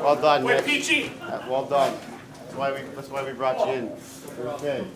Well done, We're Mitch. peachy. Well done. That's why we brought you in. Okay.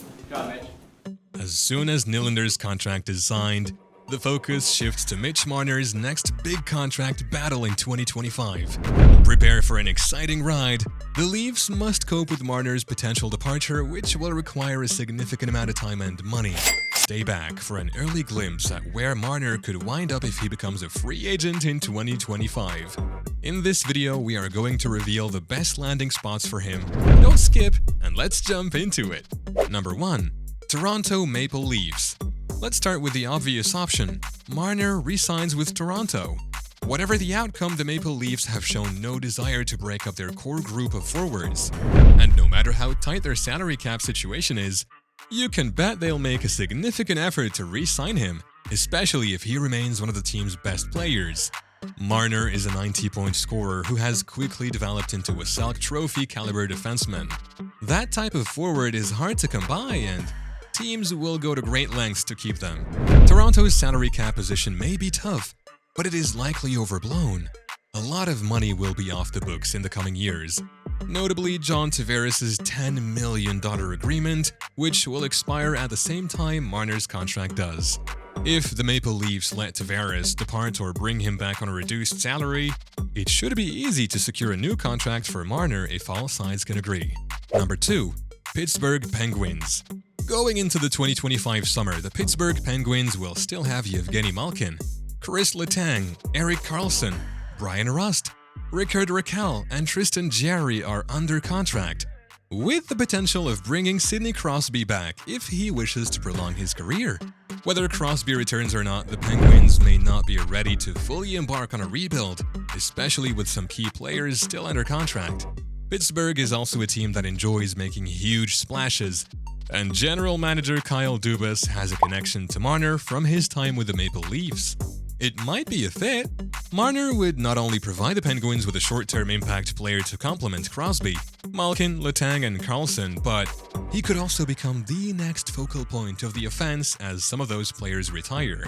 As soon as Nylander's contract is signed, the focus shifts to Mitch Marner's next big contract battle in 2025. Prepare for an exciting ride. The Leafs must cope with Marner's potential departure, which will require a significant amount of time and money. Stay back for an early glimpse at where Marner could wind up if he becomes a free agent in 2025. In this video, we are going to reveal the best landing spots for him. Don't skip, and let's jump into it. Number 1. Toronto Maple Leafs. Let's start with the obvious option. Marner re-signs with Toronto. Whatever the outcome, the Maple Leafs have shown no desire to break up their core group of forwards. And no matter how tight their salary cap situation is, you can bet they'll make a significant effort to re-sign him, especially if he remains one of the team's best players. Marner is a 90-point scorer who has quickly developed into a Selke Trophy caliber defenseman. That type of forward is hard to come by, and teams will go to great lengths to keep them. Toronto's salary cap position may be tough, but it is likely overblown. A lot of money will be off the books in the coming years. Notably, John Tavares' $10 million agreement, which will expire at the same time Marner's contract does. If the Maple Leafs let Tavares depart or bring him back on a reduced salary, it should be easy to secure a new contract for Marner if all sides can agree. Number 2. Pittsburgh Penguins. Going into the 2025 summer, the Pittsburgh Penguins will still have Evgeny Malkin, Chris Letang, Erik Karlsson, Brian Rust, Rickard Rakell, and Tristan Jarry are under contract, with the potential of bringing Sidney Crosby back if he wishes to prolong his career. Whether Crosby returns or not, the Penguins may not be ready to fully embark on a rebuild, especially with some key players still under contract. Pittsburgh is also a team that enjoys making huge splashes, and general manager Kyle Dubas has a connection to Marner from his time with the Maple Leafs. It might be a fit. Marner would not only provide the Penguins with a short-term impact player to complement Crosby, Malkin, Letang, and Karlsson, but he could also become the next focal point of the offense as some of those players retire.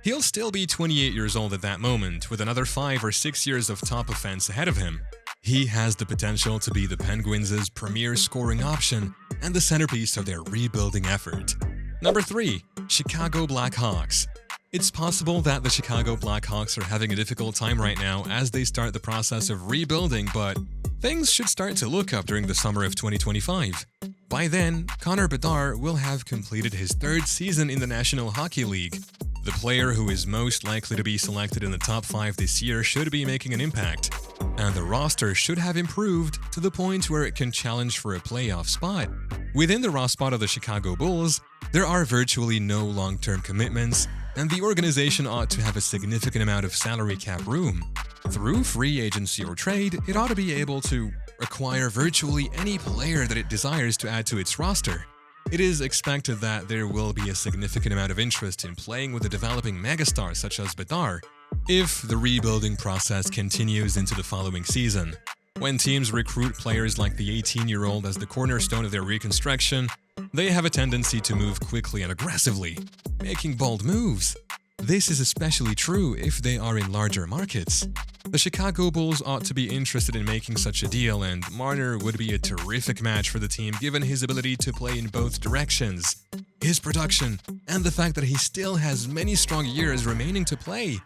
He'll still be 28 years old at that moment, with another 5 or 6 years of top offense ahead of him. He has the potential to be the Penguins' premier scoring option and the centerpiece of their rebuilding effort. Number 3. Chicago Blackhawks. It's possible that the Chicago Blackhawks are having a difficult time right now as they start the process of rebuilding, but things should start to look up during the summer of 2025. By then, Connor Bedard will have completed his 3rd season in the National Hockey League. The player who is most likely to be selected in the top 5 this year should be making an impact, and the roster should have improved to the point where it can challenge for a playoff spot. Within the raw spot of the Chicago Bulls, there are virtually no long-term commitments, and the organization ought to have a significant amount of salary cap room. Through free agency or trade, it ought to be able to acquire virtually any player that it desires to add to its roster. It is expected that there will be a significant amount of interest in playing with a developing megastar such as Bedard if the rebuilding process continues into the following season. When teams recruit players like the 18-year-old as the cornerstone of their reconstruction, they have a tendency to move quickly and aggressively, making bold moves. This is especially true if they are in larger markets. The Chicago Bulls ought to be interested in making such a deal, and Marner would be a terrific match for the team given his ability to play in both directions, his production, and the fact that he still has many strong years remaining to play.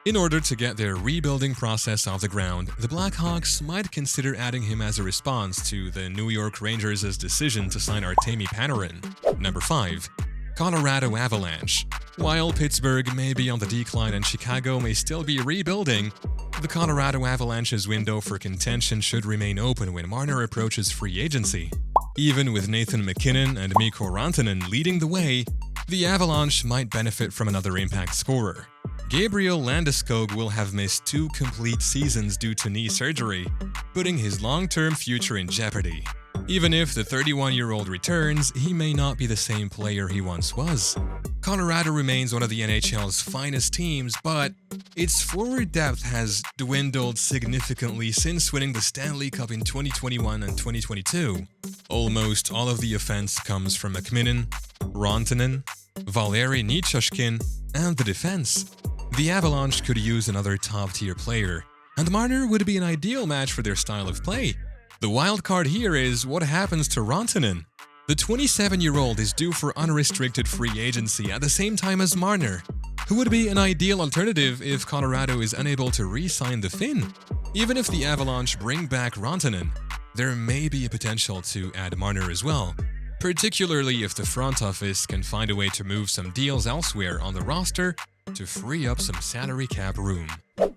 In order to get their rebuilding process off the ground, the Blackhawks might consider adding him as a response to the New York Rangers' decision to sign Artemi Panarin. Number 5. Colorado Avalanche. While Pittsburgh may be on the decline and Chicago may still be rebuilding, the Colorado Avalanche's window for contention should remain open when Marner approaches free agency. Even with Nathan MacKinnon and Mikko Rantanen leading the way, the Avalanche might benefit from another impact scorer. Gabriel Landeskog will have missed 2 complete seasons due to knee surgery, putting his long-term future in jeopardy. Even if the 31-year-old returns, he may not be the same player he once was. Colorado remains one of the NHL's finest teams, but its forward depth has dwindled significantly since winning the Stanley Cup in 2021 and 2022. Almost all of the offense comes from McMinnon, Rantanen, Valeri Nichushkin, and the defense. The Avalanche could use another top-tier player, and Marner would be an ideal match for their style of play. The wild card here is what happens to Rantanen. The 27-year-old is due for unrestricted free agency at the same time as Marner, who would be an ideal alternative if Colorado is unable to re-sign the Finn. Even if the Avalanche bring back Rantanen, there may be a potential to add Marner as well, particularly if the front office can find a way to move some deals elsewhere on the roster to free up some salary cap room.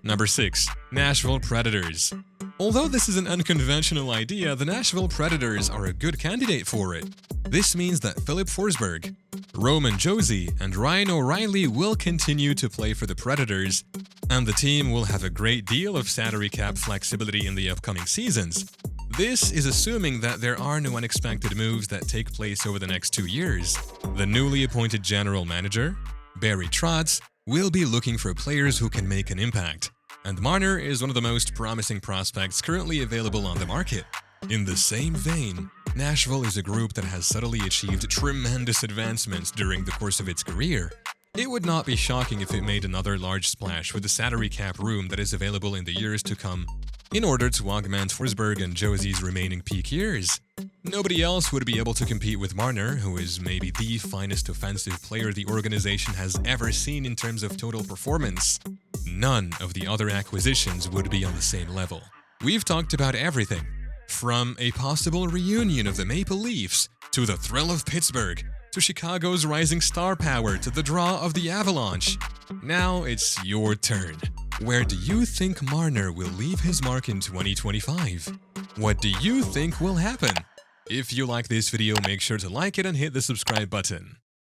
Number 6. Nashville Predators. Although this is an unconventional idea, the Nashville Predators are a good candidate for it. This means that Philip Forsberg, Roman Josi, and Ryan O'Reilly will continue to play for the Predators, and the team will have a great deal of salary cap flexibility in the upcoming seasons. This is assuming that there are no unexpected moves that take place over the next 2 years. The newly appointed general manager, Barry Trotz, will be looking for players who can make an impact, and Marner is one of the most promising prospects currently available on the market. In the same vein, Nashville is a group that has subtly achieved tremendous advancements during the course of its career. It would not be shocking if it made another large splash with the salary cap room that is available in the years to come in order to augment Forsberg and Josi's remaining peak years. Nobody else would be able to compete with Marner, who is maybe the finest offensive player the organization has ever seen in terms of total performance. None of the other acquisitions would be on the same level. We've talked about everything, from a possible reunion of the Maple Leafs, to the thrill of Pittsburgh, to Chicago's rising star power, to the draw of the Avalanche. Now it's your turn. Where do you think Marner will leave his mark in 2025? What do you think will happen? If you like this video, make sure to like it and hit the subscribe button.